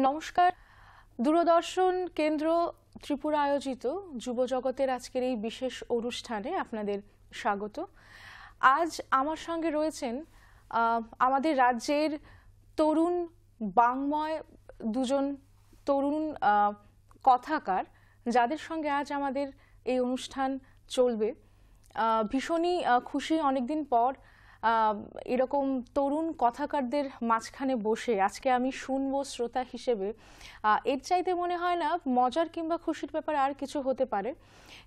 নমস্কার। দূরদর্শন কেন্দ্র ত্রিপুরা আয়োজিত যুব জগতের আজকের এই বিশেষ অনুষ্ঠানে আপনাদের স্বাগত। আজ আমার সঙ্গে রয়েছেন আমাদের রাজ্যের তরুণ বাংময় দুজন তরুণ কথাকার, যাদের সঙ্গে আজ আমাদের এই অনুষ্ঠান চলবে। ভীষণই খুশি, অনেকদিন পর এরকম তরুণ কথাকারদের মাঝখানে বসে আজকে আমি শুনবো শ্রোতা হিসেবে। এর চাইতে মনে হয় না মজার কিংবা খুশির ব্যাপার আর কিছু হতে পারে।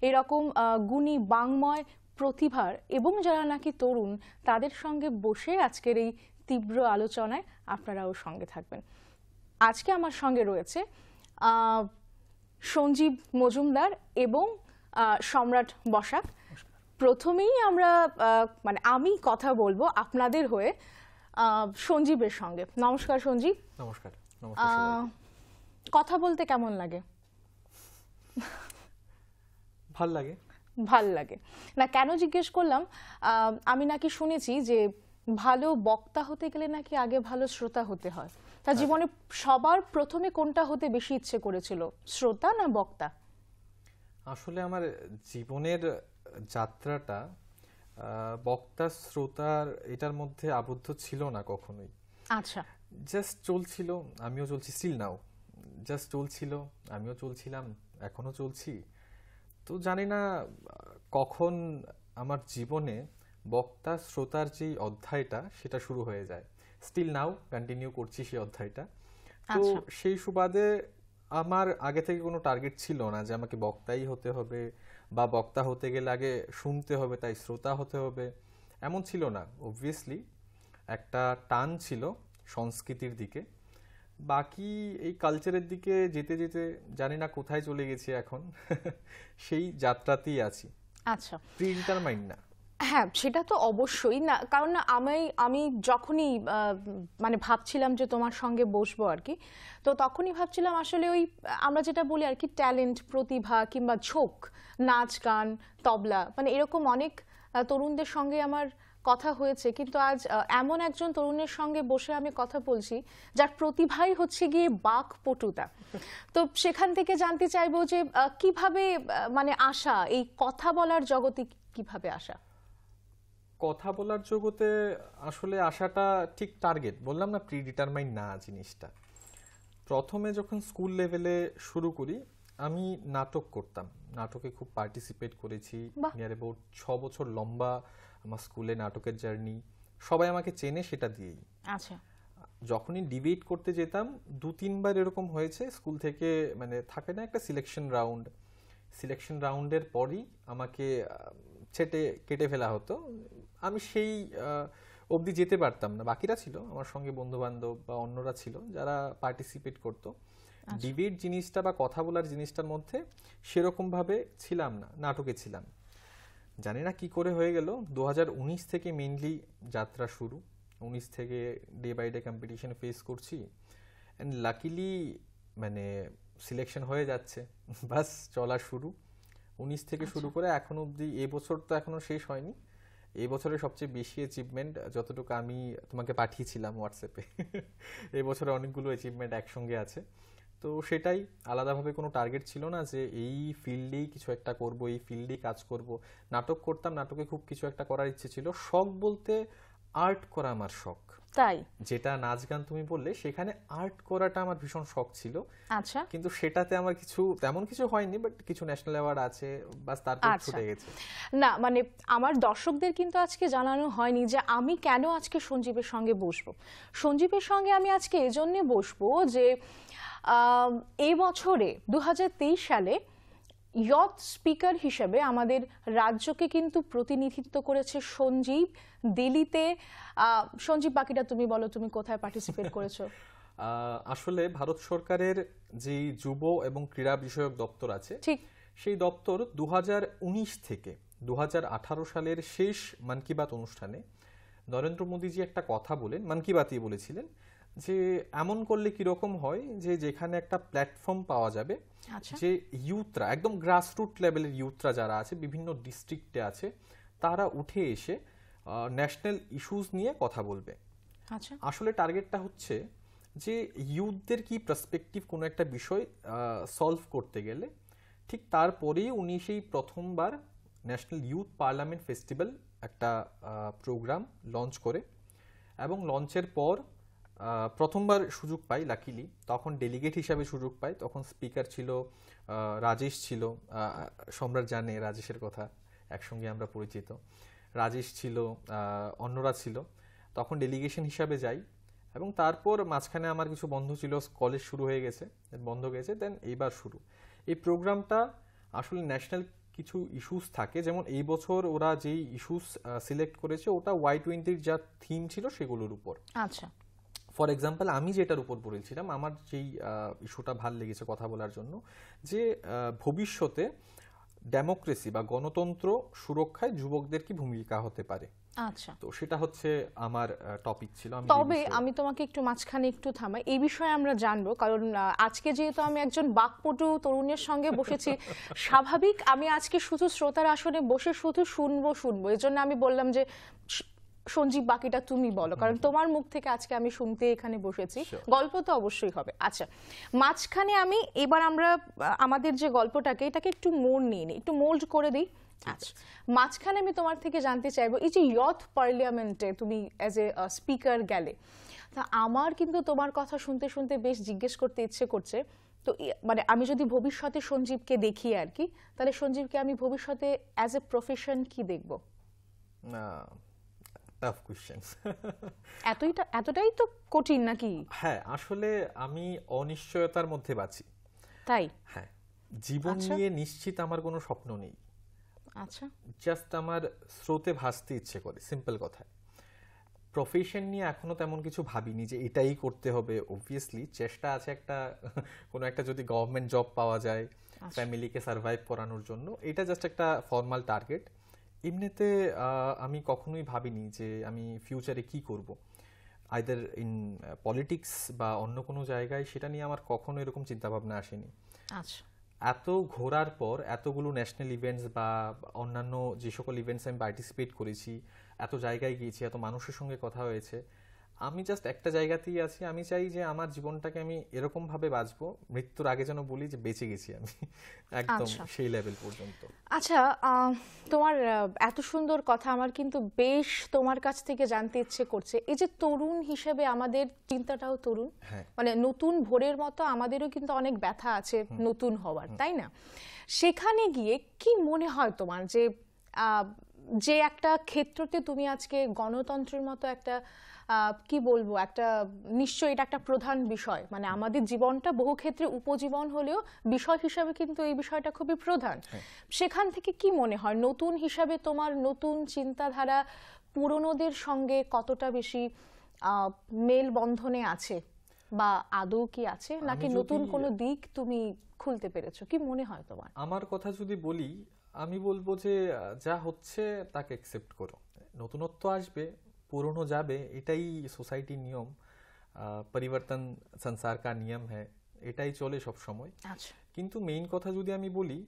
এরকম গুণী বাংময় প্রতিভার এবং যারা নাকি তরুণ, তাদের সঙ্গে বসে আজকের এই তীব্র আলোচনায় আপনারাও সঙ্গে থাকবেন। আজকে আমার সঙ্গে রয়েছে সঞ্জীব মজুমদার এবং সম্রাট বসাক। প্রথমেই আমরা আমি কথা বলবো আপনাদের হয়ে সঞ্জীবের সঙ্গে। নমস্কার সঞ্জীব। নমস্কার। কথা বলতে কেমন লাগে? ভাল লাগে না, কেন জিজ্ঞেস করলাম, আমি নাকি শুনেছি যে ভালো বক্তা হতে গেলে নাকি আগে ভালো শ্রোতা হতে হয়। তা জীবনে সবার প্রথমে কোনটা হতে বেশি ইচ্ছে করেছিল, শ্রোতা না বক্তা? আসলে আমার জীবনের যাত্রাটা বক্তা শ্রোতার এটার মধ্যে আবদ্ধ ছিল না কখনোই। আচ্ছা, জাস্ট চলছিল, আমিও চলছি, স্টিল নাও জাস্ট চলছিল, আমিও চলছিলাম, এখনো চলছি। তো জানি না কখন আমার জীবনে বক্তা শ্রোতার যে অধ্যায়টা সেটা শুরু হয়ে যায়। স্টিল নাও কন্টিনিউ করছি সেই অধ্যায়টা। তো সেই সুবাদে আমার আগে থেকে কোনো টার্গেট ছিল না যে আমাকে বক্তাই হতে হবে বা বক্তা হতে গেলে আগে শুনতে হবে তাই শ্রোতা হতে হবে, এমন ছিল না। অবভিয়াসলি একটা টান ছিল সংস্কৃতির দিকে, বাকি এই কালচারের দিকে যেতে যেতে জানি না কোথায় চলে গেছি এখন। সেই যাত্রাতেই আছি। আচ্ছা, প্রিডিটারমাইন্ড না। হ্যাঁ, সেটা তো অবশ্যই না, কারণ না আমি যখনই ভাবছিলাম যে তোমার সঙ্গে বসবো আর কি, তো তখনই ভাবছিলাম আসলে ওই আমরা যেটা বলি আর কি ট্যালেন্ট, প্রতিভা কিংবা ঝোঁক, নাচ গান, তবলা, এরকম অনেক তরুণদের সঙ্গে আমার কথা হয়েছে, কিন্তু আজ এমন একজন তরুণের সঙ্গে বসে আমি কথা বলছি যার প্রতিভাই হচ্ছে গিয়ে বাকপটুতা। তো সেখান থেকে জানতে চাইবো যে কিভাবে আসা, এই কথা বলার জগতে কিভাবে আসা? কথা বলার জগতে আসলে আসাটা ঠিক টার্গেট বললাম না, প্রিডিটারমাইন্ড না জিনিসটা। প্রথমে যখন স্কুল লেভেলে শুরু করি আমি নাটক করতাম, নাটকে খুব পার্টিসিপেট করেছি। নিয়ার অ্যাবাউট 6 বছর লম্বা আমার স্কুলে নাটকের জার্নি। সবাই আমাকে চেনে সেটা দিয়েই। আচ্ছা, যখনই ডিবেট করতে যেতাম 2-3 বার এরকম হয়েছে স্কুল থেকে, থাকে না একটা সিলেকশন রাউন্ডের পরই আমাকে কেটে ফেলা হতো। আমি সেই অবধি যেতে পারতাম না। বাকিরা ছিল আমার সঙ্গে, বন্ধু বান্ধব বা অন্যরা ছিল যারা পার্টিসিপেট করতো। ডিবেট জিনিসটা বা কথা বলার জিনিসটার মধ্যে সেরকম ভাবে ছিলাম না, নাটকে ছিলাম। জানি না কি করে হয়ে গেল 2019 থেকে মেইনলি যাত্রা শুরু। 19 থেকে day by day competition face করছি, অ্যান্ড লাকিলি সিলেকশন হয়ে যাচ্ছে, বাস চলা শুরু। 19 থেকে শুরু করে এখন অবধি, এবছর তো এখনো শেষ হয়নি। এই বছরের সবচেয়ে বেশি অ্যাচিভমেন্ট যতটুকু আমি তোমাকে পাঠিয়েছিলাম হোয়াটসঅ্যাপে, এই বছরে অনেকগুলো অ্যাচিভমেন্ট একসঙ্গে আছে। তো সেটাই, আলাদাভাবে কোনো টার্গেট ছিল না যে এই ফিল্ডেই কিছু একটা করব, এই ফিল্ডেই কাজ করব। নাটক করতাম, নাটকে খুব কিছু একটা করার ইচ্ছে ছিল। শখ বলতে আর্ট করা আমার শখ। তাই? যেটা নাচ গান তুমি বললে, সেখানে আর্ট করাটা আমার ভীষণ শখ ছিল। আচ্ছা, কিন্তু সেটাতে আমার তেমন কিছু হয়নি, বাট কিছু ন্যাশনাল অ্যাওয়ার্ড আছে, বাস তারপর ছুটে গেছে। না আমার দর্শকদের কিন্তু আজকে জানানো হয়নি যে আমি কেন আজকে সঞ্জীবের সঙ্গে বসবো। সঞ্জীবের সঙ্গে আমি আজকে এজন্য বসবো যে এই বছরে 2023 সালে ইয়থ স্পিকার হিসেবে আমাদের রাজ্যকে কিন্তু প্রতিনিধিত্ব করেছে সঞ্জীব দিল্লিতে। সঞ্জীব, বাকিটা তুমি বলো, তুমি কোথায় পার্টিসিপেট করেছো? আসলে ভারত সরকারের যে যুব এবং ক্রীড়া বিষয়ক দপ্তর আছে, ঠিক সেই দপ্তর 2019 থেকে 2018 সালের শেষ মন কি বাত অনুষ্ঠানে নরেন্দ্র মোদীজি একটা কথা বলেন, মন কি বাতই বলেছিলেন যে এমন করলে কিরকম হয় যে যেখানে একটা প্ল্যাটফর্ম পাওয়া যাবে, যে ইউথরা, একদম গ্রাসরুট লেভেলের ইউথরা যারা আছে, বিভিন্ন ডিস্ট্রিক্টে আছে, তারা উঠে এসে ন্যাশনাল ইস্যুস নিয়ে কথা বলবে। আসলে টার্গেটটা হচ্ছে যে ইউথদের কি পার্সপেক্টিভ কোনো একটা বিষয় সলভ করতে গেলে, ঠিক তারপরেই উনি সেই প্রথমবার ন্যাশনাল ইউথ পার্লামেন্ট ফেস্টিভ্যাল একটা প্রোগ্রাম লঞ্চ করে, এবং লঞ্চের পর প্রথমবার সুযোগ পাই লাকিলি, তখন ডেলিগেট হিসাবে সুযোগ পাই। তখন স্পিকার ছিল রাজেশ ছিল, সম্রাট জানে রাজেশের কথা, একসঙ্গে আমরা পরিচিত। রাজেশ ছিল, অন্যরা ছিল, তখন ডেলিগেশন হিসাবে যাই। এবং তারপর মাঝখানে আমার কিছু বন্ধ ছিল, কলেজ শুরু হয়ে গেছে, বন্ধ গেছে, দেন এইবার শুরু। এই প্রোগ্রামটা আসলে ন্যাশনাল কিছু ইস্যুস থাকে, যেমন এই বছর ওরা যেই ইস্যুস সিলেক্ট করেছে ওটা Y20 যা থিম ছিল সেগুলোর উপর। আচ্ছা, ফর এক্সাম্পল আমি যেটার উপর বলেছিলাম, আমার যেই ইস্যুটা ভাল লেগেছে কথা বলার জন্য, যে ভবিষ্যতে ডেমোক্রেসি বা গণতন্ত্র সুরক্ষায় যুবকদের কি ভূমিকা হতে পারে। আচ্ছা। তো সেটা হচ্ছে আমার টপিক ছিল। তবে আমি তোমাকে একটু মাঝখানে একটু থামাই, এই বিষয়ে আমরা জানবো, কারণ আজকে যেহেতু আমি একজন বাকপটু তরুণের সঙ্গে বসেছি, স্বাভাবিক আমি আজকে শুধু শ্রোতার আসনে বসে শুধু শুনবো, এজন্য আমি বললাম যে সঞ্জীব বাকিটা তুমি বলো, কারণ তোমার মুখ থেকে আজকে আমি শুনতে এখানে বসেছি। গল্প তো অবশ্যই হবে। আচ্ছা, মাঝখানে এবার আমরা আমাদের যে গল্পটাকে এটাকে একটু মোড় নিয়ে নিই, একটু মোল্ড করে দিই। আচ্ছা, মাঝখানে আমি তোমার থেকে জানতে চাইবো, এই যে ইয়থ পার্লামেন্টে তুমি অ্যাজ এ স্পিকার গেলে, তা আমার কিন্তু তোমার কথা শুনতে শুনতে বেশ জিজ্ঞেস করতে ইচ্ছে করছে। তো মানে আমি যদি ভবিষ্যতে সঞ্জীবকে দেখি আর কি, তাহলে সঞ্জীবকে আমি ভবিষ্যতে অ্যাজ এ প্রফেশন কি দেখবো? Tough question. এতটাই তো কঠিন নাকি? হ্যাঁ, আসলে আমি অনিশ্চয়তার মধ্যে বাঁচি। তাই? হ্যাঁ, জীবন নিয়ে নিশ্চিত আমার কোনো স্বপ্ন নেই। আচ্ছা, জাস্ট আমার স্রোতে ভাসতে ইচ্ছে করে, সিম্পল কথা। প্রফেশন নিয়ে এখনো তেমন কিছু ভাবিনি যে এটাই করতে হবে। অবভিয়াসলি চেষ্টা আছে একটা, কোনো একটা যদি গভর্নমেন্ট জব পাওয়া যায় ফ্যামিলিকে সার্ভাইভ করানোর জন্য, এটা জাস্ট একটা ফর্মাল টার্গেট। এমনিতে আমি কখনোই ভাবিনি যে আমি ফিউচারে কি করব, আইদার ইন পলিটিক্স বা অন্য কোনো জায়গায়, সেটা নিয়ে আমার কখনো এরকম চিন্তাভাবনা আসেনি। আচ্ছা। এত ঘোরার পর, এতগুলো ন্যাশনাল ইভেন্টস বা অন্যান্য যে সকল ইভেন্টস আমি পার্টিসিপেট করেছি, এত জায়গায় গিয়েছি, এত মানুষের সঙ্গে কথা হয়েছে, আমি জাস্ট একটা জায়গাতেই আছি। আমি চাই যে আমার জীবনটাকে আমি এরকম ভাবে বাঁচবো, মৃত্যুর আগে যেন বলি যে বেঁচে গেছি আমি, একদম সেই লেভেল পর্যন্ত। আচ্ছা, তোমার এত সুন্দর কথা আমার কিন্তু বেশ তোমার কাছ থেকে জানতে ইচ্ছে করছে। এই যে তরুণ হিসেবে আমাদের চিন্তাটাও তরুণ, মানে নতুন ভোরের মতো আমাদেরও কিন্তু অনেক ব্যথা আছে নতুন হওয়ার, তাই না? সেখানে গিয়ে কি মনে হয় তোমার যে যে একটা ক্ষেত্রতে তুমি আজকে গণতন্ত্রের মতো একটা কি বলবো, একটা নিশ্চয়ই এটা একটা প্রধান বিষয়, মানে আমাদের জীবনটা বহু ক্ষেত্রে উপজীবন হলেও বিষয় হিসাবে কিন্তু এই বিষয়টা খুবই প্রধান। সেখান থেকে কি মনে হয় নতুন হিসাবে তোমার নতুন চিন্তাধারা পুরনোদের সঙ্গে কতটা বেশি মেল বন্ধনে আছে, বা আদৌ কি আছে, নাকি নতুন কোনো দিক তুমি খুলতে পেরেছো? কি মনে হয় তোমার? আমার কথা যদি বলি, আমি বলবো যে যা হচ্ছে তাকে অ্যাকসেপ্ট করো। নতুনত্ব আসবে, পুরনো যাবে, এটাই সোসাইটির নিয়ম। পরিবর্তন সংসার কা নিয়ম হ্যায়, এটাই চলে সব সময়। কিন্তু মেইন কথা যদি আমি বলি,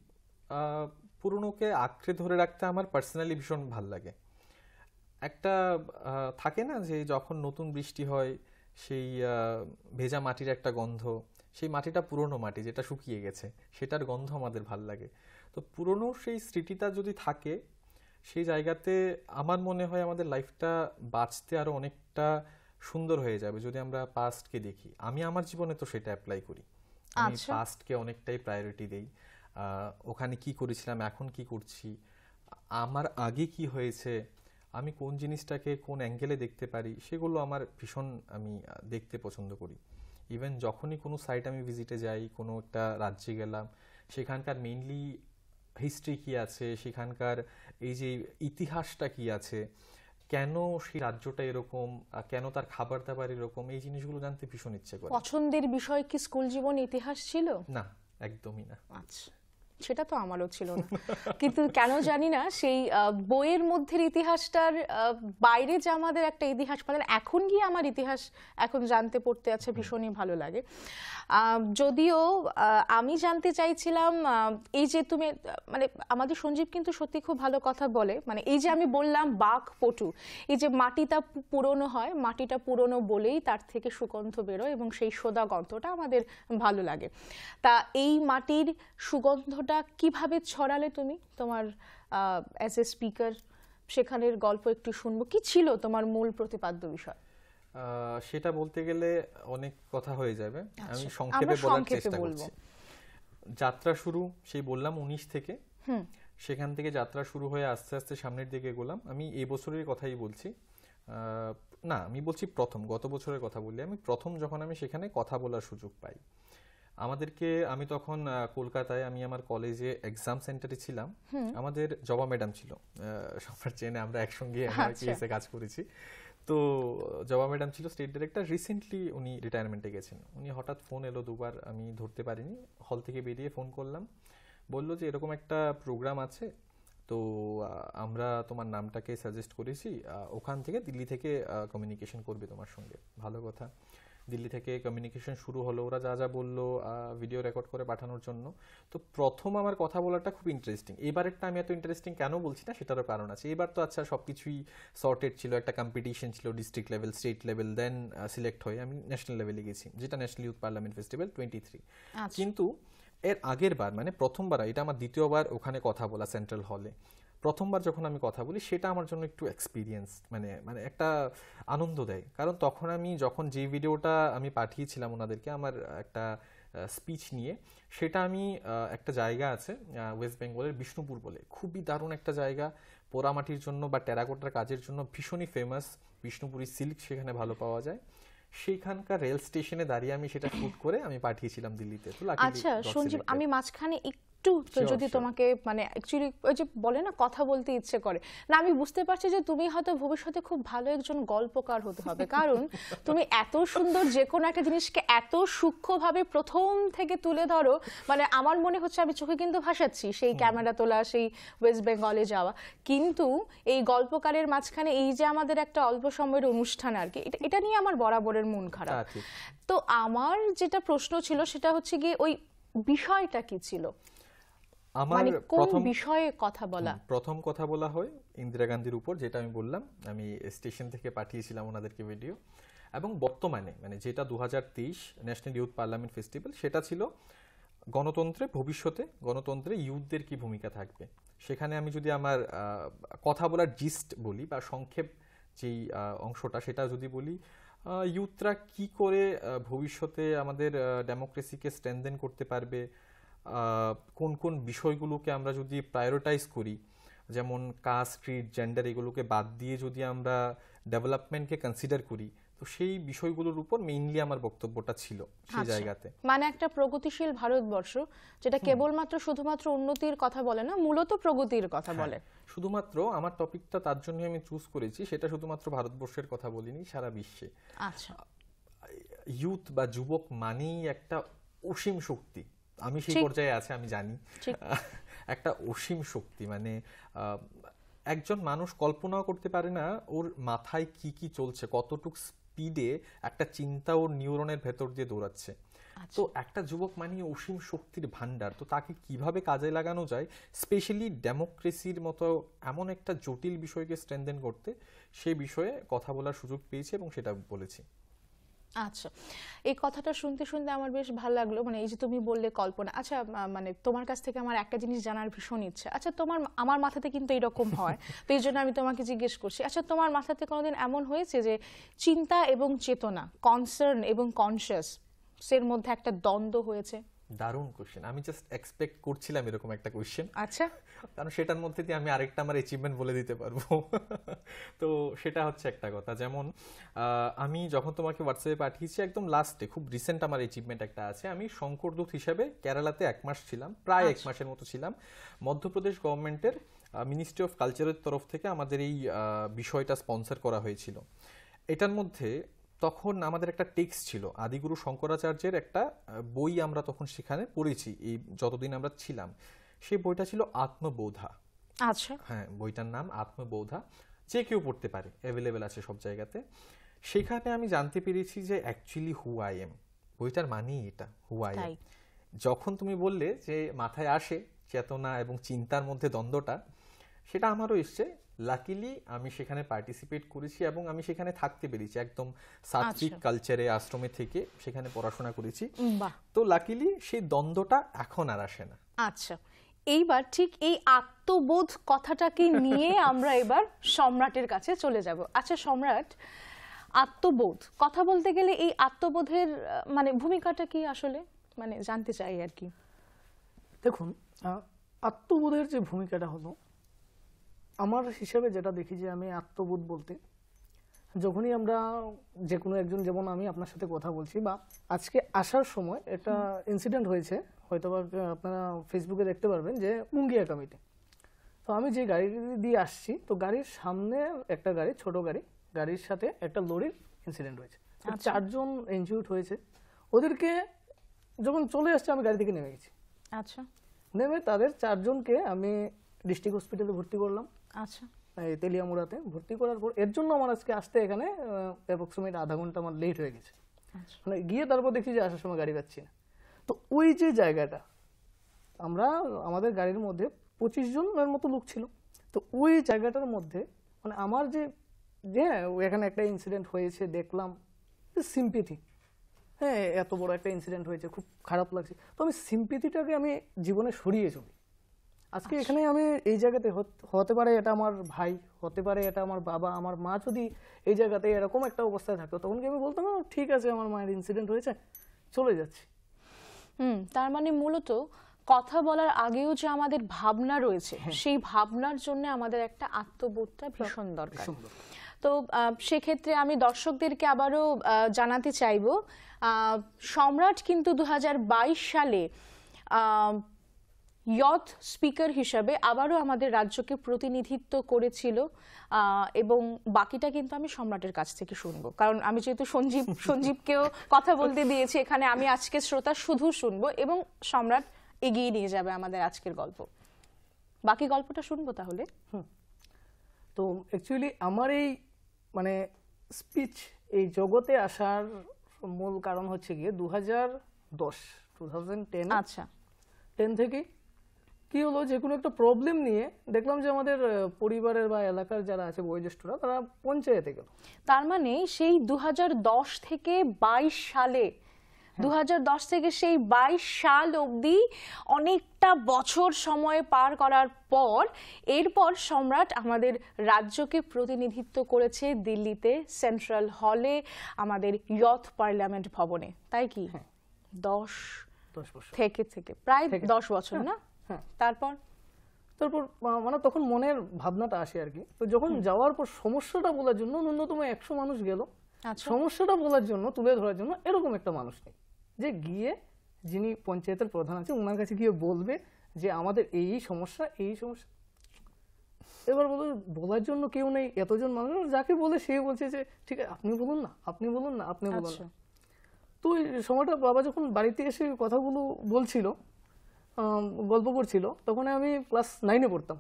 পুরনোকে আঁকড়ে ধরে রাখতে আমার পার্সোনালি ভীষণ ভাল লাগে। একটা থাকে না যে যখন নতুন বৃষ্টি হয়, সেই ভেজা মাটির একটা গন্ধ, সেই মাটিটা পুরনো মাটি যেটা শুকিয়ে গেছে, সেটার গন্ধ আমাদের ভাল লাগে। তো পুরনো সেই স্মৃতিটা যদি থাকে সেই জায়গাতে, আমার মনে হয় আমাদের লাইফটা বাঁচতে আরো অনেকটা সুন্দর হয়ে যাবে যদি আমরা পাস্টকে দেখি। আমি আমার জীবনে তো সেটা অ্যাপ্লাই করি, আমি পাস্টকে অনেকটাই প্রায়োরিটি দেই। ওখানে কি করেছিলাম, এখন কি করছি, আমার আগে কি হয়েছে, আমি কোন জিনিসটাকে কোন অ্যাঙ্গেলে দেখতে পারি, সেগুলো আমার ভীষণ আমি দেখতে পছন্দ করি। ইভেন যখনই কোনো সাইট আমি ভিজিটে যাই, কোনো একটা রাজ্যে গেলাম, সেখানকার মেইনলি হিস্ট্রি কি আছে, সেখানকার এই যে ইতিহাসটা কি আছে, কেন সেই রাজ্যটা এরকম, কেন তার খাবার দাবার এরকম, এই জিনিসগুলো জানতে ভীষণ ইচ্ছে করে। পছন্দের বিষয় কি স্কুল জীবন ইতিহাস ছিল? না, একদমই না। আচ্ছা, সেটা তো আমারও ছিল না, কিন্তু কেন জানি না সেই বইয়ের মধ্যে ইতিহাসটার বাইরে যে আমাদের একটা ইতিহাস, মানে এখন গিয়ে আমার ইতিহাস এখন জানতে পড়তে আছে, ভীষণই ভালো লাগে। যদিও আমি জানতে চাইছিলাম এই যে তুমি মানে আমাদের সঞ্জীব কিন্তু সত্যি খুব ভালো কথা বলে, মানে এই যে আমি বললাম বাঘ পটু, এই যে মাটিটা পুরনো হয়, মাটিটা পুরনো বলেই তার থেকে সুগন্ধ বেরোয় এবং সেই সোদা গন্ধটা আমাদের ভালো লাগে। তা এই মাটির সুগন্ধটা কিভাবে ছড়ালে তুমি তোমার অ্যাজ এ স্পিকার, সেখানের গল্প একটু শুনবো। কি ছিল তোমার মূল প্রতিপাদ্য বিষয়? সেটা বলতে গেলে অনেক কথা হয়ে যাবে, আমি আচ্ছা, সংক্ষেপে আমরা বলার সংক্ষেপে চেষ্টা বলবো। করছি। যাত্রা শুরু সেই বললাম 19 থেকে, সেখান থেকে যাত্রা শুরু হয়ে আস্তে আস্তে সামনের দিকে এগোলাম। আমি এই বছরের কথাই বলছি, না আমি বলছি গত বছরের কথা বললি। আমি যখন আমি সেখানে কথা বলার সুযোগ পাই, আমাদেরকে, আমি তখন কলকাতায়, আমি আমার কলেজে এক্সাম সেন্টারে ছিলাম। আমাদের জবা ম্যাডাম ছিল, সবার চেনে, আমরা একসঙ্গে এমআরপিএসে কাজ করেছি। তো জবা ম্যাডাম ছিল স্টেট ডাইরেক্টর, রিসেন্টলি উনি রিটায়ারমেন্টে গেছেন। উনি হঠাৎ ফোন এলো দুবার, আমি ধরতে পারিনি। হল থেকে বেরিয়ে ফোন করলাম, বললো যে এরকম একটা প্রোগ্রাম আছে, তো আমরা তোমার নামটাকে সাজেস্ট করেছি, ওখান থেকে দিল্লি থেকে কমিউনিকেশন করবে তোমার সঙ্গে। ভালো কথা, দিল্লি থেকে কমিউনিকেশন শুরু হলো। ওরা যা যা বললো ভিডিও রেকর্ড করে পাঠানোর জন্য। তো প্রথম আমার কথা বলাটা খুব ইন্টারেস্টিং। এবারেরটা আমি এত ইন্টারেস্টিং কেন বলছি না, সেটারও কারণ আছে। এবার তো আচ্ছা সবকিছুই সর্টেড ছিল, একটা কম্পিটিশন ছিল, district level, state level, then select হয়ে আমি ন্যাশনাল লেভেলে গেছি, যেটা ন্যাশনাল ইউথ পার্লামেন্ট ফেস্টিভ্যাল 23। কিন্তু এর আগের বার, মানে প্রথমবার, এটা আমার দ্বিতীয়বার ওখানে কথা বলা সেন্ট্রাল হলে। প্রথমবার যখন আমি কথা বলি, সেটা আমার জন্য একটু এক্সপিরিয়েন্স, মানে মানে একটা আনন্দ দেয়। কারণ তখন আমি যখন যে ভিডিওটা আমি পাঠিয়েছিলাম ওনাদেরকে, আমার একটা স্পিচ নিয়ে, সেটা আমি একটা জায়গা আছে ওয়েস্ট বেঙ্গলের বিষ্ণুপুর বলে, খুবই দারুণ একটা জায়গা, পোড়ামাটির জন্য বা টেরাকোটার কাজের জন্য ভীষণই ফেমাস। বিষ্ণুপুরি সিল্ক সেখানে ভালো পাওয়া যায়। সেইখানকার রেল স্টেশনে দাঁড়িয়ে আমি সেটা শুট করে আমি পাঠিয়েছিলাম দিল্লিতে। তো আচ্ছা সঞ্জীব, আমি মাঝখানে একটু যদি তোমাকে, মানে অ্যাকচুয়ালি ওই যে বলে না কথা বলতে ইচ্ছে করে না, আমি বুঝতে পারছি যে তুমি হয়তো ভবিষ্যতে খুব ভালো একজন গল্পকার হতে হবে, কারণ তুমি এত সুন্দর যে কোনো একটা জিনিসকে এত সূক্ষ্মভাবে প্রথম থেকে তুলে ধরো, মানে আমার মনে হচ্ছে আমি চোখে কিন্তু ভাসাচ্ছি সেই ক্যামেরা তোলা, সেই ওয়েস্ট বেঙ্গলে যাওয়া। কিন্তু এই গল্পকারের মাঝখানে এই যে আমাদের একটা অল্প সময়ের অনুষ্ঠান আর কি, এটা নিয়ে আমার বরাবরের মন খারাপ। তো আমার যেটা প্রশ্ন ছিল সেটা হচ্ছে গিয়ে ওই বিষয়টা কি ছিল, আমার কোন বিষয়ে কথা বলা? প্রথম কথা বলা হয় ইন্দিরা গান্ধীর উপর, যেটা আমি বললাম, আমি স্টেশন থেকে পাঠিয়েছিলাম ওনাদেরকে ভিডিও। এবং বর্তমানে, মানে যেটা 2023 ন্যাশনাল ইউথ পার্লামেন্ট ফেস্টিভ্যাল, সেটা ছিল গণতন্ত্রে, ভবিষ্যতে গণতন্ত্রে ইউথদের কি ভূমিকা থাকবে। সেখানে আমি যদি আমার কথা বলার জিস্ট বলি বা সংক্ষেপ যেই অংশটা, সেটা যদি বলি, ইউথরা কি করে ভবিষ্যতে আমাদের ডেমোক্রেসিকে স্ট্রেনথেন করতে পারবে, কোন কোন বিষয়গুলোকে আমরা যদি প্রায়োরিটাইজ করি, যেমন কাস্ট, ক্রিড, জেন্ডার, এগুলোকে বাদ দিয়ে যদি আমরা ডেভেলপমেন্টকে কনসিডার করি, তো সেই বিষয়গুলোর উপর মেইনলি আমার বক্তব্যটা ছিল সেই জায়গাতে। মানে একটা প্রগতিশীল ভারতবর্ষ যেটা কেবলমাত্র শুধুমাত্র উন্নতির কথা বলে না, মূলত প্রগতির কথা বলে। শুধুমাত্র আমার টপিকটা তার জন্য আমি চুজ করেছি, সেটা শুধুমাত্র ভারতবর্ষের কথা বলিনি, সারা বিশ্বে। আচ্ছা, ইউথ বা যুবক মানেই একটা অসীম শক্তি। আমি সেই পর্যায়ে আছে, আমি জানি, একটা অসীম শক্তি, মানে একজন মানুষ কল্পনাও করতে পারে না ওর মাথায় কি কি চলছে, কতটুক স্পিডে একটা চিন্তা ওর নিউরনের ভেতর দিয়ে দৌড়াচ্ছে। তো একটা যুবক মানে অসীম শক্তির ভান্ডার। তো তাকে কিভাবে কাজে লাগানো যায়, স্পেশালি ডেমোক্রেসির মতো এমন একটা জটিল বিষয়কে স্ট্রেনথেন করতে, সেই বিষয়ে কথা বলার সুযোগ পেয়েছি এবং সেটা বলেছি। আচ্ছা, এই কথাটা শুনতে শুনতে আমার বেশ ভালো লাগলো, মানে এই যে তুমি বললে কল্পনা। আচ্ছা, মানে তোমার কাছ থেকে আমার একটা জিনিস জানার ভীষণ ইচ্ছে। আচ্ছা, আমার মাথাতে কিন্তু এরকম হয়, তো এই জন্য আমি তোমাকে জিজ্ঞেস করছি। আচ্ছা, তোমার মাথাতে কোনোদিন এমন হয়েছে যে চিন্তা এবং চেতনা, কনসার্ন এবং কনসিয়াস এর মধ্যে একটা দ্বন্দ্ব হয়েছে? দারুণ কোশ্চেন, আমি জাস্ট এক্সপেক্ট করছিলাম এরকম একটা কোশ্চেন। আচ্ছা, কারণ সেটার মধ্যে দিয়ে আমি আরেকটা আমার অ্যাচিভমেন্ট বলে দিতে পারবো। তো সেটা হচ্ছে একটা কথা, যেমন আমি যখন তোমাকে হোয়াটসঅ্যাপে পাঠিয়েছি, একদম লাস্টে খুব রিসেন্ট আমার অ্যাচিভমেন্ট একটা আছে। আমি শঙ্করদূত হিসেবে কেরালাতে 1 মাস ছিলাম, প্রায় 1 মাসের মতো ছিলাম। মধ্যপ্রদেশ গভর্নমেন্টের মিনিস্ট্রি অফ কালচারের তরফ থেকে আমাদের এই বিষয়টা স্পন্সর করা হয়েছিল। এটার মধ্যে তখন আমাদের একটা টেক্সট ছিল, আদিগুরু শঙ্করাচার্যের একটা বই আমরা তখন সেখানে পড়েছি এই যতদিন আমরা ছিলাম। সেই বইটা ছিল আত্মবোধা। আচ্ছা, হ্যাঁ, বইটার নাম আত্মবোধা, যে কেউ পড়তে পারে, অ্যাভেলেবেল আছে সব জায়গাতে। সেখানে আমি জানতে পেরেছি যে অ্যাকচুয়ালি হু আই এম, বইটার মানেই এটা, হু আই এম। যখন তুমি বললে যে মাথায় আসে চেতনা এবং চিন্তার মধ্যে দ্বন্দ্বটা, সেটা আমারও এসছে। লাকিলি আমি সেখানে পার্টিসিপেট করেছি এবং আমি সেখানে থাকতে পেরেছি, একদম সাত্বিক কালচারে, আশ্রমে থেকে সেখানে পড়াশোনা করেছি। তো লাকিলি সেই দ্বন্দ্বটা এখন আর আসে না। আচ্ছা, এইবার ঠিক এই আত্মবোধ কথাটাকে নিয়ে আমরা এবার সম্রাটের কাছে চলে যাব। আচ্ছা সম্রাট, আত্মবোধ কথা বলতে গেলে এই আত্মবোধের মানে ভূমিকাটা কি আসলে, মানে জানতে চাই আর কি। দেখুন, আত্মবোধের যে ভূমিকাটা হলো, আমার হিসাবে যেটা দেখি যে আমি আত্মবোধ বলতে, যখনই আমরা যে কোনো একজন, যেমন আমি আপনার সাথে কথা বলছি বা আজকে আসার সময় একটা ইনসিডেন্ট হয়েছে, হয়তো আপনারা ফেসবুকে দেখতে পারবেন, যে মুঙ্গিয়া কমিটি। তো আমি যে গাড়ি দিয়ে আসছি, তো গাড়ির সামনে একটা গাড়ি, ছোট গাড়ি, গাড়ির সাথে একটা লরির ইনসিডেন্ট হয়েছে। 4 জন ইনজিউর্ড হয়েছে। ওদেরকে যখন চলে আসছে, আমি গাড়ি থেকে নেমে গেছি। আচ্ছা, নেমে তাদের 4 জনকে আমি ডিস্ট্রিক্ট হসপিটালে ভর্তি করলাম। আচ্ছা, এই তেলিয়ামুড়াতে ভর্তি করার পর এর জন্য আমার আজকে আসতে এখানে অ্যাপ্রক্সিমেট আধা ঘন্টা আমার লেট হয়ে গেছে। মানে গিয়ে তারপর দেখছি যে আসার সময় গাড়ি পাচ্ছি না। তো ওই যে জায়গাটা, আমাদের গাড়ির মধ্যে 25 জনের মতো লোক ছিল। তো ওই জায়গাটার মধ্যে মানে আমার যে এখানে একটা ইনসিডেন্ট হয়েছে, দেখলাম সিম্পিথি, হ্যাঁ এত বড় একটা ইনসিডেন্ট হয়েছে, খুব খারাপ লাগছে। তো আমি সিম্পিথিটাকে আমি জীবনে সরিয়ে চলি। আজকে এখানে আমি এই জায়গাতে হতে পারে এটা আমার ভাই, হতে পারে এটা আমার বাবা, আমার মা যদি এই জায়গাতে এরকম একটা অবস্থায় থাকতো, তখন কি আমি বলতাম ঠিক আছে আমার মায়ের ইনসিডেন্ট হয়েছে, চলে যাচ্ছি। তার মানে মূলত কথা বলার আগেও যে আমাদের ভাবনা রয়েছে, সেই ভাবনার জন্য আমাদের একটা আত্মবোধটা ভীষণ দরকার। তো সেক্ষেত্রে আমি দর্শকদেরকে আবারও জানাতে চাইব, সম্রাট কিন্তু 2022 সালে ইয়থ স্পিকার হিসাবে আবারও আমাদের রাজ্যকে প্রতিনিধিত্ব করেছিল, এবং বাকিটা কিন্তু আমি সম্রাটের কাছ থেকে শুনবো, কারণ আমি যেহেতু সঞ্জীবকেও কথা বলতে দিয়েছি এখানে, আমি আজকে শ্রোতা শুধু শুনবো এবং সম্রাট এগিয়ে নিয়ে যাবে আমাদের আজকের গল্প। বাকি গল্পটা শুনবো তাহলে। তো অ্যাকচুয়ালি আমার এই মানে স্পিচ এই জগতে আসার মূল কারণ হচ্ছে গিয়ে 2010 আচ্ছা, 10 থেকে কি হলো, যে কোনো একটা প্রবলেম নিয়ে দেখলাম যে আমাদের পরিবারের বা এলাকার যারা আছে বয়োজ্যেষ্ঠরা, তারা পঞ্চায়েতে গেল। তার মানে সেই 2010 থেকে 22 সালে, 2010 থেকে সেই 22 সাল অবধি অনেকটা বছর সময় পার করার পর এরপর সম্রাট আমাদের রাজ্যকে প্রতিনিধিত্ব করেছে দিল্লিতে, সেন্ট্রাল হলে, আমাদের ইয়থ পার্লামেন্ট ভবনে, তাই কি? 10 বছর থেকে প্রায় 10 বছর না? তারপর মানে তখন মনের ভাবনাটা আসে আর কি। তো যখন যাওয়ার পর সমস্যাটা বলার জন্য ন্যূনতম 100 মানুষ গেল, সমস্যাটা বলার জন্য, তুলে ধরার জন্য এরকম একটা মানুষ নেই যে গিয়ে, যিনি পঞ্চায়েতের প্রধান আছে ওনার কাছে গিয়ে বলবে যে আমাদের এই সমস্যা, এই সমস্যা। এবার বলার জন্য কেউ নেই, এতজন মানুষ, যাকে বলে সে বলছে যে ঠিক আছে আপনি বলুন না, আপনি বলুন না, আপনি বলুন না। তো এই সময়টা বাবা যখন বাড়িতে এসে কথাগুলো বলছিল, গল্প করছিল, তখন আমি ক্লাস 9-এ পড়তাম।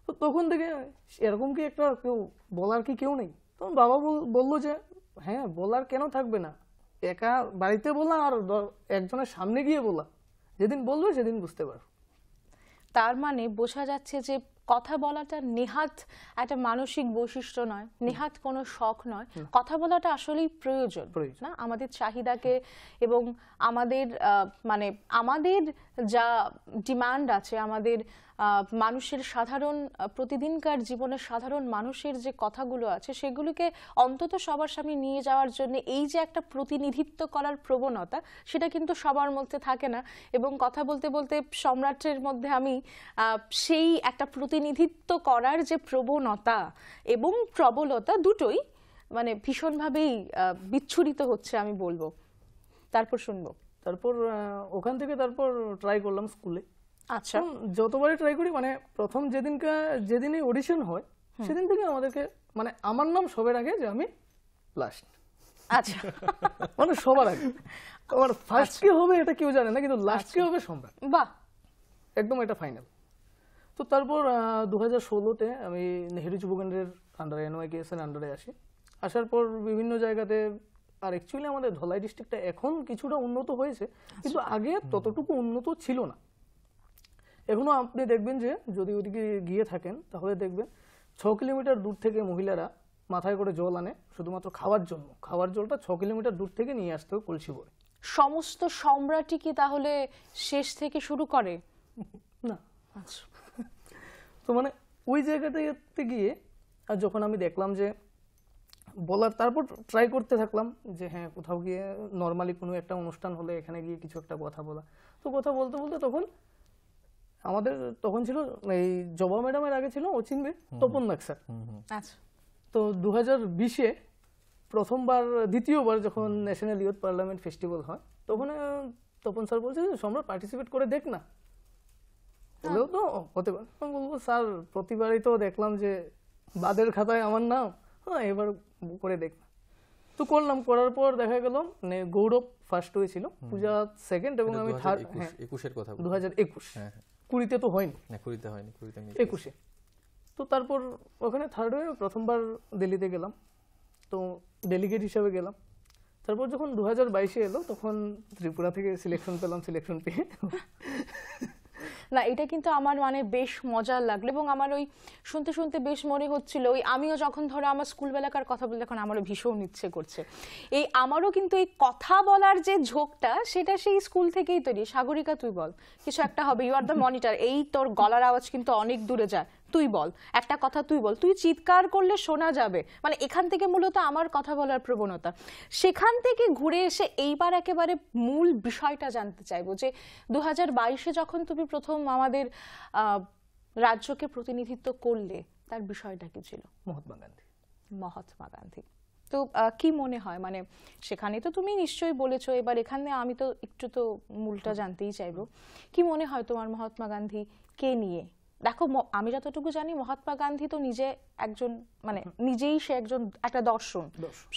তো তখন থেকে এরকম কি একটা কেউ বলার কি কেউ নেই? তখন বাবা বললো যে হ্যাঁ বলার কেন থাকবে না, একা বাড়িতে বলা আর একজনের সামনে গিয়ে বলা, যেদিন বলবে সেদিন বুঝতে পারো। তার মানে বোঝা যাচ্ছে যে কথা বলাটা নেহাত একটা মানসিক বৈশিষ্ট্য নয়, নেহাত কোনো শখ নয়, কথা বলাটা আসলেই প্রয়োজন না আমাদের চাহিদাকে এবং আমাদের মানে আমাদের যা ডিমান্ড আছে, আমাদের মানুষের সাধারণ প্রতিদিনকার জীবনের সাধারণ মানুষের যে কথাগুলো আছে সেগুলোকে অন্তত সবার সামনে নিয়ে যাওয়ার জন্য এই যে একটা প্রতিনিধিত্ব করার প্রবণতা, সেটা কিন্তু সবার মধ্যে থাকে না। এবং কথা বলতে বলতে সম্রাটের মধ্যে আমি সেই একটা প্রতিনিধিত্ব করার যে প্রবণতা এবং প্রবলতা দুটোই মানে ভীষণভাবেই বিচ্ছুরিত হচ্ছে আমি বলবো। তারপর শুনবো। তারপর ওখান থেকে তারপর ট্রাই করলাম স্কুলে। আচ্ছা, যতবারই ট্রাই করি মানে প্রথম যেদিনই অডিশন হয় সেদিন থেকে আমাদেরকে মানে আমার নাম সবার আগে যে আমি লাস্ট। আচ্ছা, মানে সবার আগে। আমার ফার্স্ট কি হবে এটা কেউ জানে না, কিন্তু লাস্ট কি হবে সম্রাট। বাহ, একদম এটা ফাইনাল। তো তারপর 2016-তে আমি নেহেরু যুব কেন্দ্রের আন্ডারে NYKS এর আন্ডারে আসি। আসার পর বিভিন্ন জায়গাতে, আর অ্যাকচুয়ালি আমাদের ধলাই ডিস্ট্রিক্টটা এখন কিছুটা উন্নত হয়েছে, কিন্তু আগে ততটুকু উন্নত ছিল না। এখনো আপনি দেখবেন যে যদি ওদিকে গিয়ে থাকেন তাহলে দেখবেন 6 কিলোমিটার দূর থেকে মহিলারা মাথায় করে জল আনে শুধুমাত্র খাওয়ার জন্য। খাওয়ার জলটা 6 কিলোমিটার দূর থেকে নিয়ে আসতে হবে কলসি ভরে। সমস্ত সম্রাটই কি তাহলে শেষ থেকে শুরু করে? না। আচ্ছা। তো মানে ওই জায়গাটাতে গিয়ে আর যখন আমি দেখলাম যে বলার, তারপর ট্রাই করতে থাকলাম যে হ্যাঁ কোথাও গিয়ে নর্মালি কোনো একটা অনুষ্ঠান হলে এখানে গিয়ে কিছু একটা কথা বলা। তো কথা বলতে বলতে তখন আমাদের তখন ছিল এই জবা ম্যাডামের আগে ছিল অচিনবে তপন নাগ স্যার। আচ্ছা। তো 2020-এ প্রথমবার, দ্বিতীয়বার যখন ন্যাশনাল ইউথ পার্লামেন্ট ফেস্টিভ্যাল হয়, তখন তপন স্যার বলছে যে সম্রাট পার্টিসিপেট করে দেখ না, বলেও তো হতে পারে। আমি বলবো স্যার প্রতিবারই তো দেখলাম যে বাদের খাতায় আমার নাম, হ্যাঁ এবার করে দেখ না। তো করলাম, করার পর দেখা গেল মানে গৌরব ফার্স্ট হয়েছিল, পূজা সেকেন্ড এবং আমি থার্ড। 2021-এর কথা 2021, 20-তে তো হয়নি, না 20-তে হয়নি, 20-তে আমি 21-এ। তো তারপর ওখানে থার্ড হয়ে প্রথমবার দিল্লিতে গেলাম, তো ডেলিগেট হিসাবে গেলাম। তারপর যখন 2022-এ এলো তখন ত্রিপুরা থেকে সিলেকশন পেলাম, সিলেকশন পেয়ে না এটা কিন্তু আমার মানে বেশ মজার লাগলো এবং আমার ওই শুনতে শুনতে বেশ মনে হচ্ছিল ওই আমিও যখন ধরো আমার স্কুলবেলাকার কথা বলতে এখন আমারও ভীষণ ইচ্ছে করছে। এই আমারও কিন্তু এই কথা বলার যে ঝোঁকটা সেটা সেই স্কুল থেকেই তৈরি। সাগরিকা তুই বল, কিছু একটা হবে, ইউ আর দ্য মনিটর, এই তোর গলার আওয়াজ কিন্তু অনেক দূরে যায়, তুই বল একটা কথা, তুই বল, তুই চিৎকার করলে শোনা যাবে, মানে এখান থেকে মূলত আমার কথা বলার প্রবণতা। সেখান থেকে ঘুরে এসে এইবার একেবারে মূল বিষয়টা জানতে চাইবো যে 2022-এ যখন তুমি প্রথম আমাদের রাজ্যকে প্রতিনিধিত্ব করলে তার বিষয়টা কি ছিল? মহাত্মা গান্ধী। মহাত্মা গান্ধী। তো কি মনে হয়, মানে সেখানে তো তুমি নিশ্চয়ই বলেছো, এবার এখানে আমি তো একটু তো মূলটা জানতেই চাইবো, কি মনে হয় তোমার মহাত্মা গান্ধী কে নিয়ে? দেখো আমি যতটুকু জানি মহাত্মা গান্ধী তো নিজে একজন, মানে নিজেই সে একজন একটা দর্শন,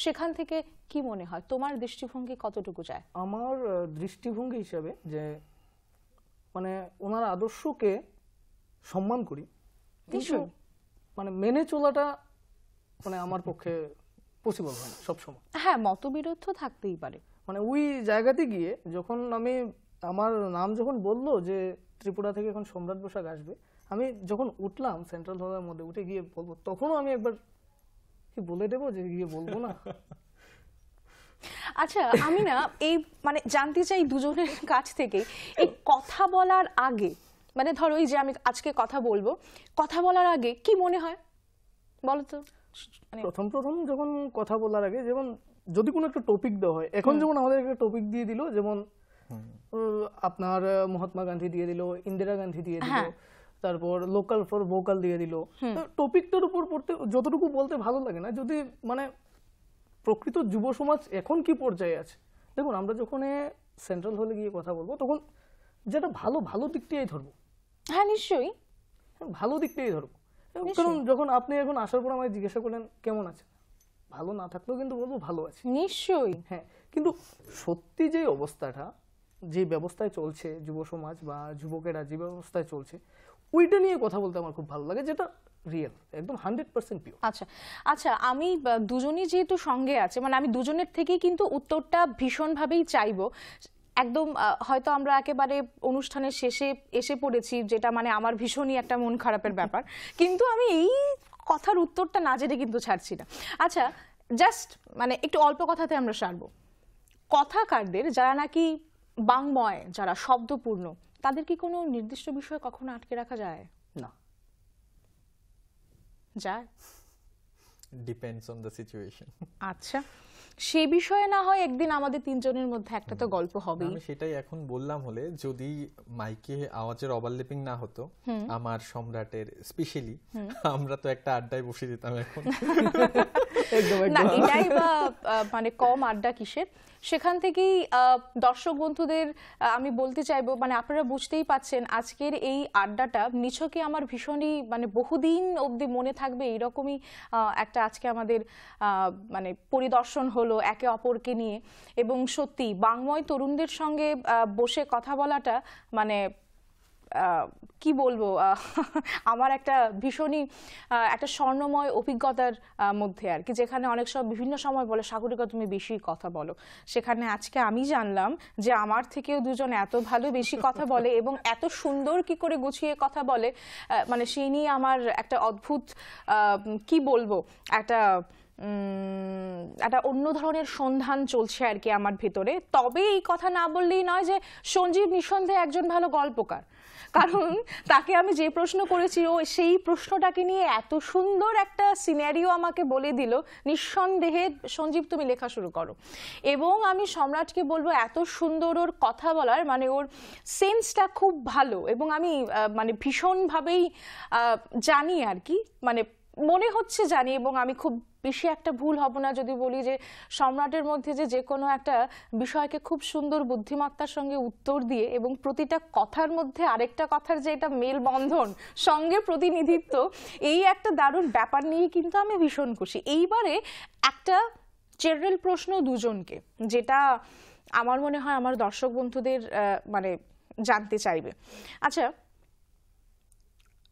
সেখান থেকে কি মনে হয় তোমার দৃষ্টিভঙ্গি কতটুকু যায়? আমার দৃষ্টিভঙ্গি হিসাবে যে মানে ওনার আদর্শকে সম্মান করি, কিন্তু মানে মেনে চলাটা মানে আমার পক্ষে পসিবল হয় না সবসময়। হ্যাঁ, মতবিরোধ তো থাকতেই পারে। মানে ওই জায়গাতে গিয়ে যখন আমি, আমার নাম যখন বললো যে ত্রিপুরা থেকে এখন সম্রাট বসাক আসবে, আমি যখন উঠলাম সেন্ট্রাল হলের মধ্যে, উঠে গিয়ে বলবো, তখনও আমি একবার কি বলে দেবো যে গিয়ে বলবো না। আচ্ছা, আমি না এই মানে জানতে চাই দুজনের কাছ থেকে এই কথা বলার আগে, মানে ধরো এই যে আমি আজকে কথা বলবো, কথা বলার আগে কি মনে হয় বলো তো? প্রথম যখন কথা বলার আগে, যেমন যদি কোনো একটা টপিক দেওয়া হয়, এখন যেমন আমাদের একটা টপিক দিয়ে দিল, যেমন আপনার মহাত্মা গান্ধী দিয়ে দিল, ইন্দিরা গান্ধী দিয়ে দিল, তারপর লোকাল ফর ভোকাল দিয়ে দিল, টপিকটার উপর পড়তে যতটুকু বলতে ভালো লাগে না, যদি মানে প্রকৃত যুব সমাজ এখন কি পর্যায়ে আছে। দেখুন আমরা যখন সেন্ট্রাল হলে গিয়ে কথা বলবো তখন যেটা ভালো দিকটাই ধরবো। হ্যাঁ নিশ্চয়ই ভালো দিকটাই ধরবো, কারণ যখন আপনি এখন আসার পর আমায় জিজ্ঞাসা করলেন কেমন আছেন, ভালো না থাকলেও কিন্তু বলবো ভালো আছি। নিশ্চয়ই। হ্যাঁ, কিন্তু সত্যি যে অবস্থাটা, যে ব্যবস্থায় চলছে যুব সমাজ বা যুবকেরা যে ব্যবস্থায় চলছে, ওইটা নিয়ে কথা বলতে আমার খুব ভালো লাগে, যেটা রিয়েল, একদম 100% পিওর। আচ্ছা আমি দুজনই যেহেতু সঙ্গে আছে, মানে আমি দুজনের থেকেই কিন্তু উত্তরটা ভীষণভাবেই চাইবো। একদম হয়তো আমরা একেবারে অনুষ্ঠানের শেষে এসে পড়েছি, যেটা মানে আমার ভীষণই একটা মন খারাপের ব্যাপার, কিন্তু আমি এই কথার উত্তরটা না জেনে কিন্তু ছাড়ছি না। আচ্ছা জাস্ট মানে একটু অল্প কথাতে আমরা সারবো, কথাকারদের যারা নাকি বাংময়, যারা শব্দপূর্ণ, তাদের কি কোনো নির্দিষ্ট বিষয়ে কখনো আটকে রাখা যায়? না। যায়? Depends on the situation. আচ্ছা, সেই বিষয়ে না হয় একদিন আমাদের তিনজনের মধ্যে একটা তো গল্প হবে। আমি সেটাই এখন বললাম, হলে যদি মাইকে আওয়াজের ওভারল্যাপিং না হতো আমার সম্রাটের স্পেশালি, আমরা তো একটা আড্ডায় বসে যেতাম এখন। না এটাই বা মানে কম আড্ডা কিসের, সেখান থেকেই দর্শক বন্ধুদের আমি বলতে চাইবো, মানে আপনারা বুঝতেই পাচ্ছেন আজকের এই আড্ডাটা নিছকে আমার ভীষণই মানে বহুদিন অবধি মনে থাকবে, এইরকমই একটা আজকে আমাদের মানে পরিদর্শন হলো একে অপরকে নিয়ে। এবং সত্যি বাংময় তরুণদের সঙ্গে বসে কথা বলাটা মানে কি বলবো, আমার একটা ভীষণই একটা স্বর্ণময় অভিজ্ঞতার মধ্যে আর কি, যেখানে অনেক সব বিভিন্ন সময় বলে সাগরিকা তুমি বেশি কথা বলো, সেখানে আজকে আমি জানলাম যে আমার থেকেও দুজন এত ভালো বেশি কথা বলে এবং এত সুন্দর কি করে গুছিয়ে কথা বলে, মানে সেই নিয়ে আমার একটা অদ্ভুত কি বলবো একটা একটা অন্য ধরনের সন্ধান চলছে আর কি আমার ভেতরে। তবে এই কথা না বললেই নয় যে সঞ্জীব নিঃসন্দেহে একজন ভালো গল্পকার, কারণ তাকে আমি যে প্রশ্ন করেছি ও সেই প্রশ্নটাকে নিয়ে এত সুন্দর একটা সিনারিও আমাকে বলে দিল। নিঃসন্দেহে সঞ্জীব তুমি লেখা শুরু করো। এবং আমি সম্রাটকে বলবো এত সুন্দর ওর কথা বলার, মানে ওর সেন্সটা খুব ভালো এবং আমি মানে ভীষণভাবেই জানি আর কি, মানে মনে হচ্ছে জানি, এবং আমি খুব বেশি একটা ভুল হব না যদি বলি যে সম্রাটের মধ্যে যে কোনো একটা বিষয়কে খুব সুন্দর বুদ্ধিমত্তার সঙ্গে উত্তর দিয়ে এবং প্রতিটা কথার মধ্যে আরেকটা কথার যে এটা মেলবন্ধন সঙ্গে প্রতিনিধিত্ব, এই একটা দারুণ ব্যাপার নিয়ে কিন্তু আমি ভীষণ খুশি। এইবারে একটা জেনারেল প্রশ্ন দুজনকে, যেটা আমার মনে হয় আমার দর্শক বন্ধুদের মানে জানতে চাইবে। আচ্ছা,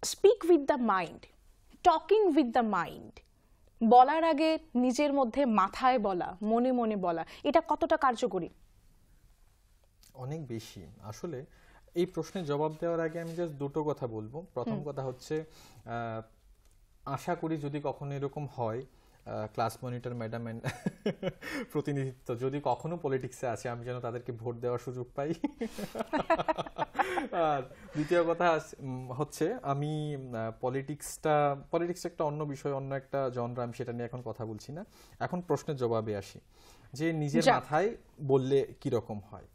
speak with the mind, talking with the mind, বলার আগে নিজের মধ্যে মাথায় বলা, মনে মনে বলা, এটা কতটা কার্যকরী? অনেক বেশি। আসলে এই প্রশ্নের জবাব দেওয়ার আগে আমি জাস্ট দুটো কথা বলবো। প্রথম কথা হচ্ছে, আশা করি যদি কখনো এরকম হয়, ক্লাস মনিটর ম্যাডাম এন্ড প্রতিনিধিত্ব যদি কখনো পলিটিক্সে আছে, আমি যেন তাদেরকে ভোট দেওয়ার সুযোগ পাই। আর দ্বিতীয় কথা হচ্ছে, আমি পলিটিক্স একটা অন্য বিষয়, অন্য একটা জনরা, আমি সেটা নিয়ে এখন কথা বলছি না। এখন প্রশ্নের জবাবে আসি যে নিজের মাথায় বললে কি রকম হয়।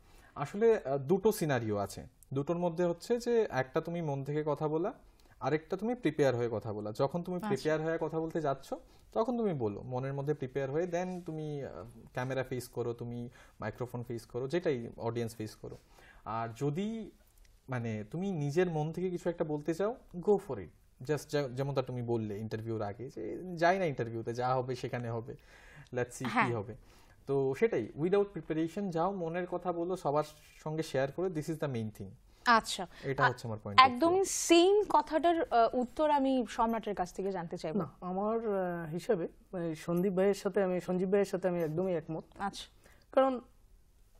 আসলে দুটো সিনারিও আছে, দুটোর মধ্যে হচ্ছে যে একটা তুমি মন থেকে কথা বলা, আরেকটা তুমি প্রিপেয়ার হয়ে কথা বলা। যখন তুমি প্রিপেয়ার হয়ে কথা বলতে যাচ্ছ তখন তুমি বলো মনের মধ্যে প্রিপেয়ার হয়ে, দেন তুমি ক্যামেরা ফেস করো, তুমি মাইক্রোফোন ফেস করো, যেটাই অডিয়েন্স ফেস করো। আর যদি মানে তুমি নিজের মন থেকে কিছু একটা বলতে চাও, গো ফর ইট। জাস্ট যেমনটা তুমি বললে ইন্টারভিউর আগে, যে যাই না ইন্টারভিউতে, যা হবে সেখানে হবে, লেটস সি কি হবে। তো সেটাই, উইদাউট প্রিপারেশন যাও, মনের কথা বলো, সবার সঙ্গে শেয়ার করো, this is the main thing. আচ্ছা, এটা হচ্ছে আমার পয়েন্ট। একদমই সেম কথাটার উত্তর আমি সম্রাটের কাছ থেকে জানতে চাইবো। না, আমার হিসাবে সঞ্জীব ভাইয়ের সাথে আমি একদমই একমত। আচ্ছা, কারণ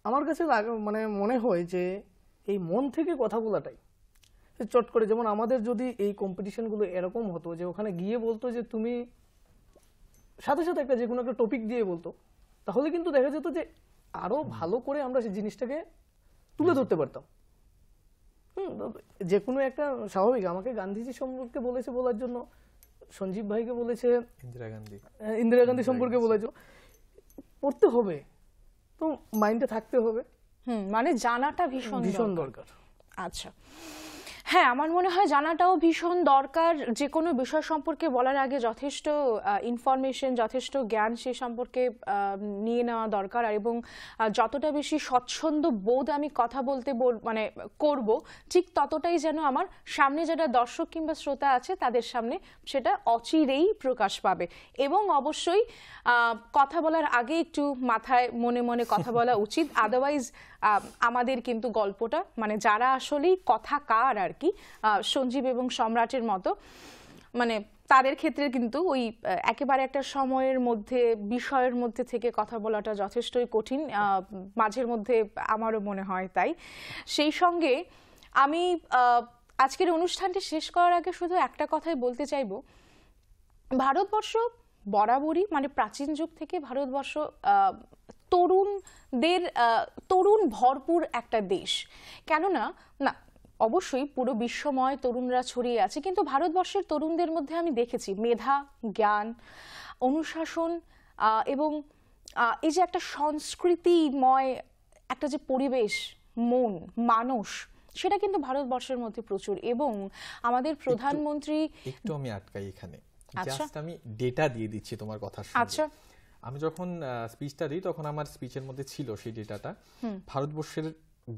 আমার কাছে মানে মনে হয় যে এই মন থেকে কথা বলাটাই চট করে, যেমন আমাদের যদি এই কম্পিটিশনগুলো এরকম হতো যে ওখানে গিয়ে বলতো যে তুমি সাথে সাথে একটা যে কোনো একটা টপিক দিয়ে বলতো, তাহলে কিন্তু দেখা যেত যে আরো ভালো করে আমরা সেই জিনিসটাকে তুলে ধরতে পারতাম। যে কোনো একটা স্বাভাবিক, আমাকে গান্ধীজি সম্পর্কে বলেছে বলার জন্য, সঞ্জীব ভাইকে বলেছে ইন্দিরা গান্ধী সম্পর্কে বলেছে, পড়তে হবে তো মাইন্ডে থাকতে হবে, মানে জানাটা ভীষণ দরকার। আচ্ছা, হ্যাঁ, আমার মনে হয় জানাটাও ভীষণ দরকার। যে কোনো বিষয় সম্পর্কে বলার আগে যথেষ্ট ইনফরমেশন, যথেষ্ট জ্ঞান সে সম্পর্কে নিয়ে নেওয়া দরকার। এবং যতটা বেশি স্বচ্ছন্দ বোধ আমি কথা বলতে মানে করব, ঠিক ততটাই যেন আমার সামনে যারা দর্শক কিংবা শ্রোতা আছে তাদের সামনে সেটা অচিরেই প্রকাশ পাবে। এবং অবশ্যই কথা বলার আগে একটু মাথায় মনে মনে কথা বলা উচিত, আদারওয়াইজ আমাদের কিন্তু গল্পটা, মানে যারা আসলেই কথাকার আর কি, সঞ্জীব এবং সম্রাটের মতো, মানে তাদের ক্ষেত্রে কিন্তু ওই একেবারে একটা সময়ের মধ্যে, বিষয়ের মধ্যে থেকে কথা বলাটা যথেষ্টই কঠিন মাঝের মধ্যে, আমারও মনে হয় তাই। সেই সঙ্গে আমি আজকের অনুষ্ঠানটি শেষ করার আগে শুধু একটা কথাই বলতে চাইব, ভারতবর্ষ বরাবরই, মানে প্রাচীন যুগ থেকে ভারতবর্ষ তরুণ ভরপুর একটা দেশ। কেননা না, অবশ্যই পুরো বিশ্বময় তরুণরা ছড়িয়ে আছে, কিন্তু ভারতবর্ষের তরুণদের মধ্যে আমি দেখেছি মেধা, জ্ঞান, অনুশাসন এবং এই যে একটা সংস্কৃতিময় একটা যে পরিবেশ, মন, মানুষ, সেটা কিন্তু ভারতবর্ষের মধ্যে প্রচুর। এবং আমাদের প্রধানমন্ত্রী, একটু আমি আটকাই এখানে, জাস্ট আমি ডেটা দিয়ে দিচ্ছি তোমার কথার সঙ্গে। আচ্ছা, আমি যখন স্পিচটা দিই তখন আমার স্পিচের মধ্যে ছিল সেই ডেটাটা। ভারতবর্ষের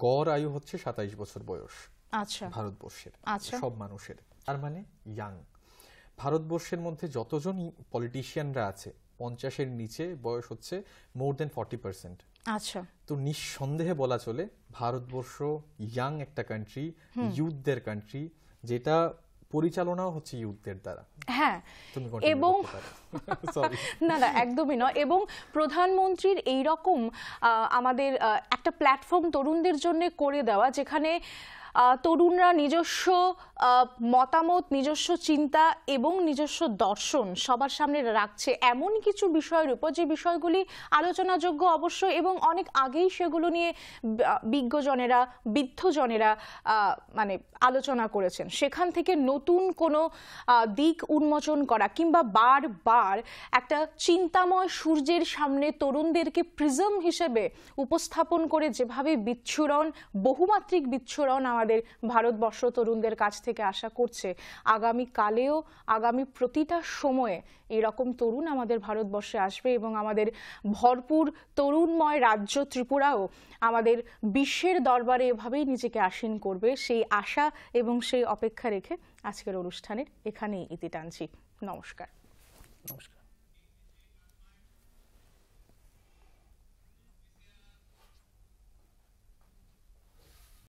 গড় আয়ু হচ্ছে 27 বছর বয়স। আচ্ছা, ভারতবর্ষের সব মানুষের, তার মানে ইয়াং। ভারতবর্ষের মধ্যে যতজন পলিটিশিয়ানরা আছে 50-এর নিচে বয়স হচ্ছে মোর দেন 40%। আচ্ছা, তো নিঃসন্দেহে বলা চলে ভারতবর্ষ ইয়াং একটা কান্ট্রি, ইউথদের কান্ট্রি, যেটা পরিচালনাও হচ্ছে ইউথদের দ্বারা। হ্যাঁ, তুমি এবং সরি না একদমই নয়। এবং প্রধানমন্ত্রীর এইরকম আমাদের একটা প্ল্যাটফর্ম তরুণদের জন্য করে দেওয়া, যেখানে তরুণরা নিজস্ব মতামত, নিজস্ব চিন্তা এবং নিজস্ব দর্শন সবার সামনে রাখছে এমন কিছু বিষয়ের উপর, যে বিষয়গুলি আলোচনাযোগ্য অবশ্য, এবং অনেক আগেই সেগুলো নিয়ে বিজ্ঞজনেরা, বিদ্ধজনেরা মানে আলোচনা করেছেন। সেখান থেকে নতুন কোনো দিক উন্মোচন করা, কিংবা বারবার একটা চিন্তাময় সূর্যের সামনে তরুণদেরকে প্রিজম হিসেবে উপস্থাপন করে যেভাবে বিচ্ছুরণ, বহুমাত্রিক বিচ্ছুরণ আমাদের ভারতবর্ষ তরুণদের কাছ থেকে আশা করছে, আগামী কালেও আগামী প্রতিটা সময়ে এরকম তরুণ আমাদের ভারতবর্ষে আসবে, এবং আমাদের ভরপুর তরুণময় রাজ্য ত্রিপুরাও আমাদের বিশ্বের দরবারে এভাবেই নিজেকে আসীন করবে, সেই আশা এবং সেই অপেক্ষা রেখে আজকের অনুষ্ঠানের এখানেই ইতি টানছি। নমস্কার। নমস্কার।